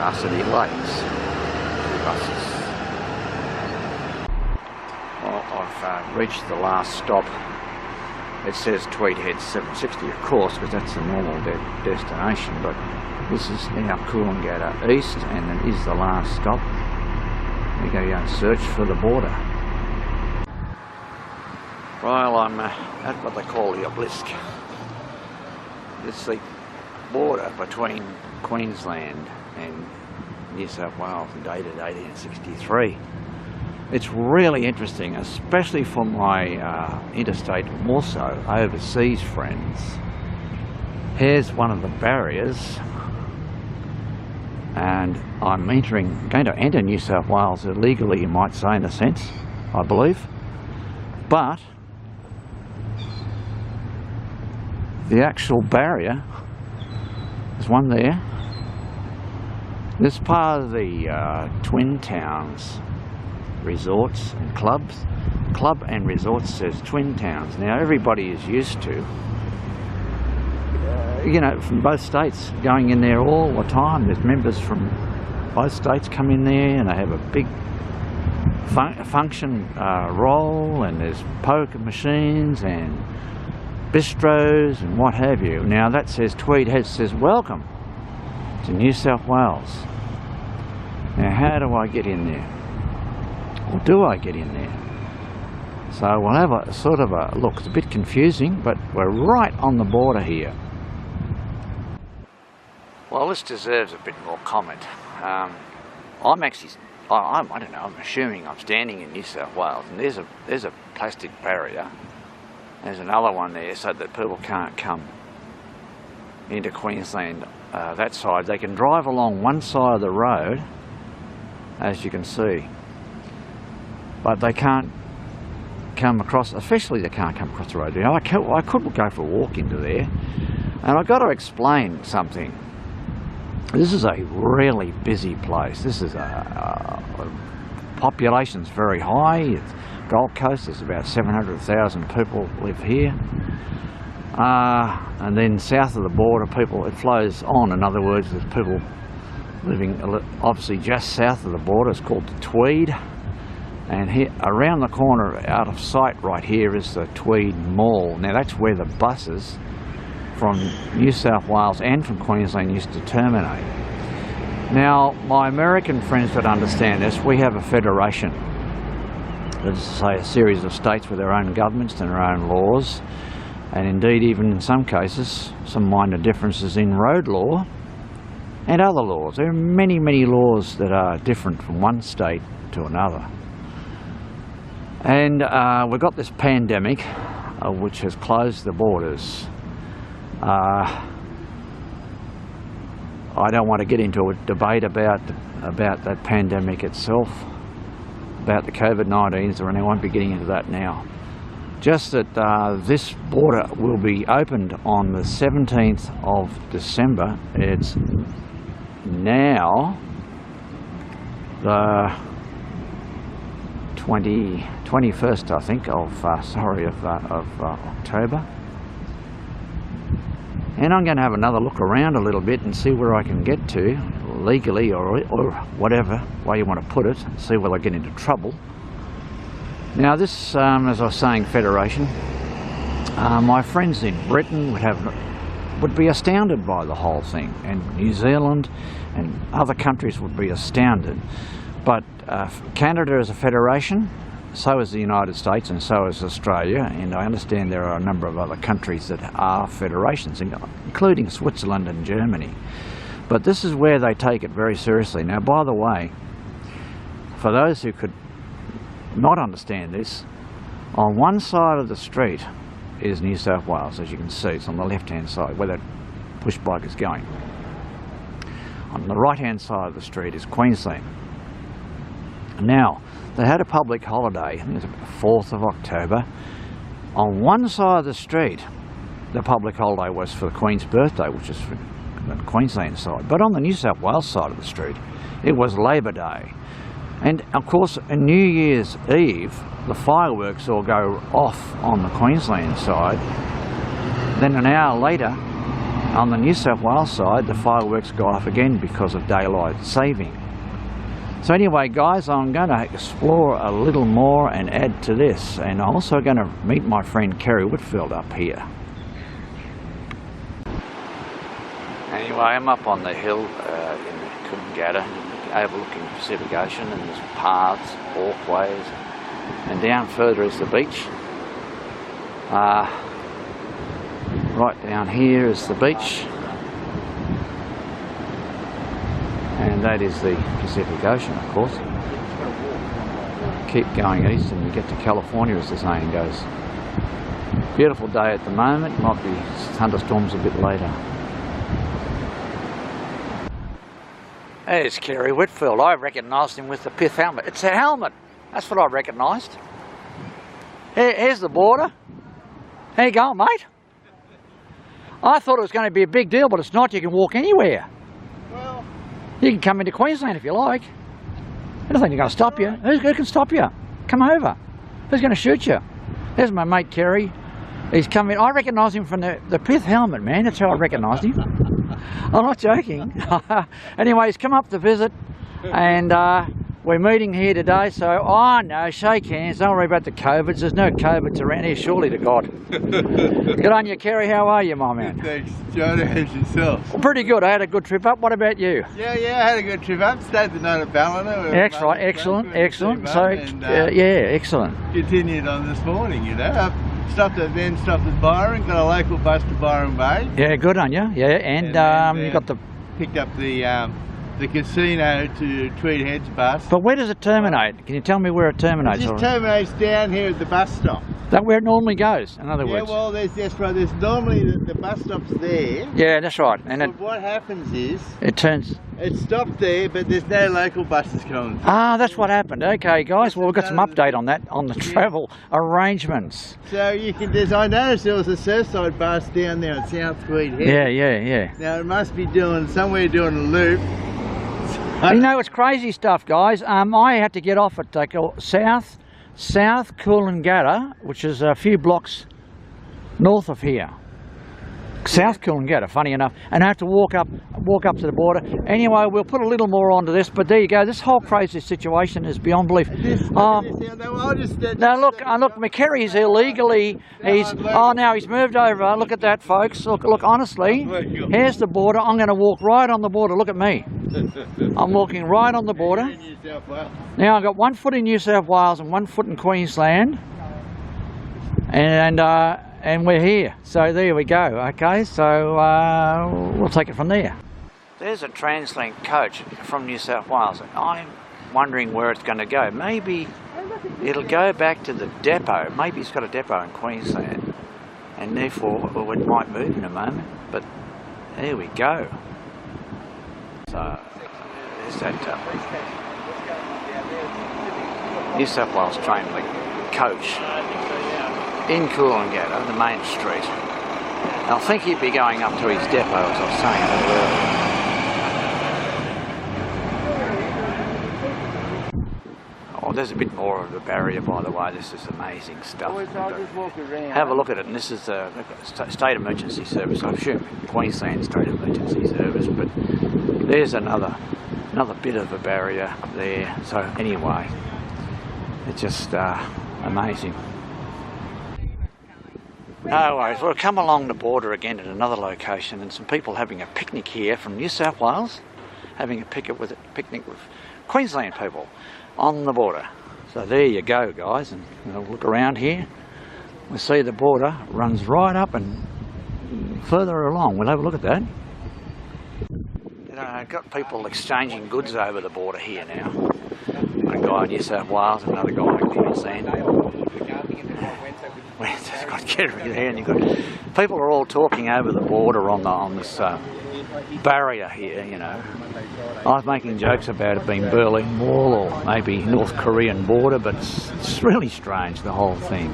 capacity lakes. Buses. Well, I've reached the last stop. It says Tweed Head 760, of course, because that's the normal destination, but this is now Coolangatta East, and it is the last stop. We're going to go and search for the border. Well, I'm at what they call the obelisk. It's the border between Queensland and New South Wales, dated 1863. It's really interesting, especially for my interstate, more so overseas friends. Here's one of the barriers, and I'm going to enter New South Wales illegally, you might say, in a sense, I believe. But the actual barrier, there's one there. This is part of the Twin Towns resorts and clubs. Club and resorts says Twin Towns. Now everybody is used to, you know, from both states going in there all the time. There's members from both states come in there and they have a big function roll, and there's poker machines and bistros and what have you. Now that says Tweed Head, says welcome to New South Wales. Now how do I get in there? Or do I get in there? So we'll have a sort of a look. It's a bit confusing, but we're right on the border here. Well, this deserves a bit more comment. I'm actually, I don't know, I'm assuming I'm standing in New South Wales, and there's a plastic barrier. There's another one there so that people can't come into Queensland that side. They can drive along one side of the road, as you can see, but they can't come across, especially they can't come across the road. You know, I could go for a walk into there, and I've got to explain something. This is a really busy place. This is population's very high. It's Gold Coast, there's about 700,000 people live here. And then south of the border, it flows on. In other words, there's people living obviously just south of the border. It's called the Tweed. And here, around the corner, out of sight right here, is the Tweed Mall. Now that's where the buses from New South Wales and from Queensland used to terminate. Now, my American friends would understand this. We have a federation. That is to say, a series of states with their own governments and their own laws, and indeed even in some cases some minor differences in road law and other laws. There are many, many laws that are different from one state to another. And we've got this pandemic which has closed the borders. I don't want to get into a debate about that pandemic itself, about the COVID-19s, and I won't be getting into that now. Just that this border will be opened on the 17th of December. It's now the 21st, I think, of October. And I'm going to have another look around a little bit and see where I can get to legally, or whatever way you want to put it, see whether I get into trouble. Now this, as I was saying, federation, my friends in Britain would be astounded by the whole thing, and New Zealand and other countries would be astounded. But Canada is a federation, so is the United States, and so is Australia, and I understand there are a number of other countries that are federations, including Switzerland and Germany. But this is where they take it very seriously. Now, by the way, for those who could not understand this, on one side of the street is New South Wales, as you can see. It's on the left-hand side, where that push bike is going. On the right-hand side of the street is Queensland. Now, they had a public holiday, I think it was the 4th of October. On one side of the street, the public holiday was for the Queen's birthday, which is for the Queensland side. But on the New South Wales side of the street, it was Labor Day. And of course, on New Year's Eve, the fireworks all go off on the Queensland side. Then an hour later, on the New South Wales side, the fireworks go off again because of daylight saving. So anyway, guys, I'm going to explore a little more and add to this, and I'm also going to meet my friend Kerry Whitfield up here. Anyway, I'm up on the hill in Coolangatta, overlooking the Pacific Ocean, and there's paths, walkways, and down further is the beach. Right down here is the beach, and that is the Pacific Ocean, of course. Keep going east and you get to California, as the saying goes. Beautiful day at the moment, might be thunderstorms a bit later. There's Kerry Whitfield. I recognised him with the pith helmet. It's a helmet. That's what I recognised. Here's the border. How you going, mate? I thought it was going to be a big deal, but it's not. You can walk anywhere. Well, you can come into Queensland if you like. I don't think they're going to stop you. Who can stop you? Come over. Who's going to shoot you? There's my mate Kerry. He's come in. I recognise him from the pith helmet, man. That's how I recognised him. I'm not joking. Anyway, he's come up to visit, and we're meeting here today, so no, shake hands, don't worry about the COVIDs. There's no COVIDs around here, surely to God. Good on you, Kerry. How are you, my man? Thanks, John. How's yourself? Well, pretty good. I had a good trip up. What about you? Yeah, I had a good trip up. Stayed the night at Ballina. That's right, excellent. So, yeah, excellent. Continued on this morning, you know. Stopped at Byron, got a local bus to Byron Bay. Yeah, good on you. Yeah, and you got the... Picked up the casino to Tweed Heads bus. But where does it terminate? Can you tell me where it terminates? It just terminates down here at the bus stop. That where it normally goes, in other words? Yeah, well, that's right. There's normally the bus stop's there. Yeah, that's right. And what happens is... It stopped there, but there's no local buses coming. That's what happened. Okay, guys. Well, we've got some update on that, on the travel arrangements. So you can... I noticed there was a Surfside bus down there at South Tweed Head. Yeah. Now, it must be somewhere doing a loop. You know, it's crazy stuff, guys. I had to get off at South Coolangatta, which is a few blocks north of here. South Coolangatta, funny enough, and I have to walk up to the border. Anyway, we'll put a little more onto this, but there you go. This whole crazy situation is beyond belief. Now look, Kerry's illegally. Now he's moved over. Look at that, folks. Look, honestly, here's the border. I'm going to walk right on the border. Look at me. I'm walking right on the border. Now I've got 1 foot in New South Wales and 1 foot in Queensland, and we're here. So there we go. Okay, so we'll take it from there. There's a TransLink coach from New South Wales. I'm wondering where it's going to go. Maybe it'll go back to the depot. Maybe it's got a depot in Queensland, and therefore it might move in a moment. But there we go. So there's that New South Wales TransLink coach in Coolangatta, the main street. And I think he'd be going up to his depot, as I was saying a little earlier. Oh, there's a bit more of a barrier, by the way. This is amazing stuff. Have a look at it, and this is the State Emergency Service. I assume Queensland State Emergency Service, but there's another bit of a barrier there. So anyway, it's just amazing. No worries. We'll come along the border again at another location, and some people having a picnic here from New South Wales, having a picnic with Queensland people on the border. So there you go, guys, and we'll look around here. We'll see the border runs right up and further along. We'll have a look at that. You know, I've got people exchanging goods over the border here now. One guy in New South Wales, another guy in Queensland. It's got Kerry there, and you've got people are all talking over the border on this barrier here. You know, I was making jokes about it being Berlin Wall or maybe North Korean border, but it's really strange, the whole thing.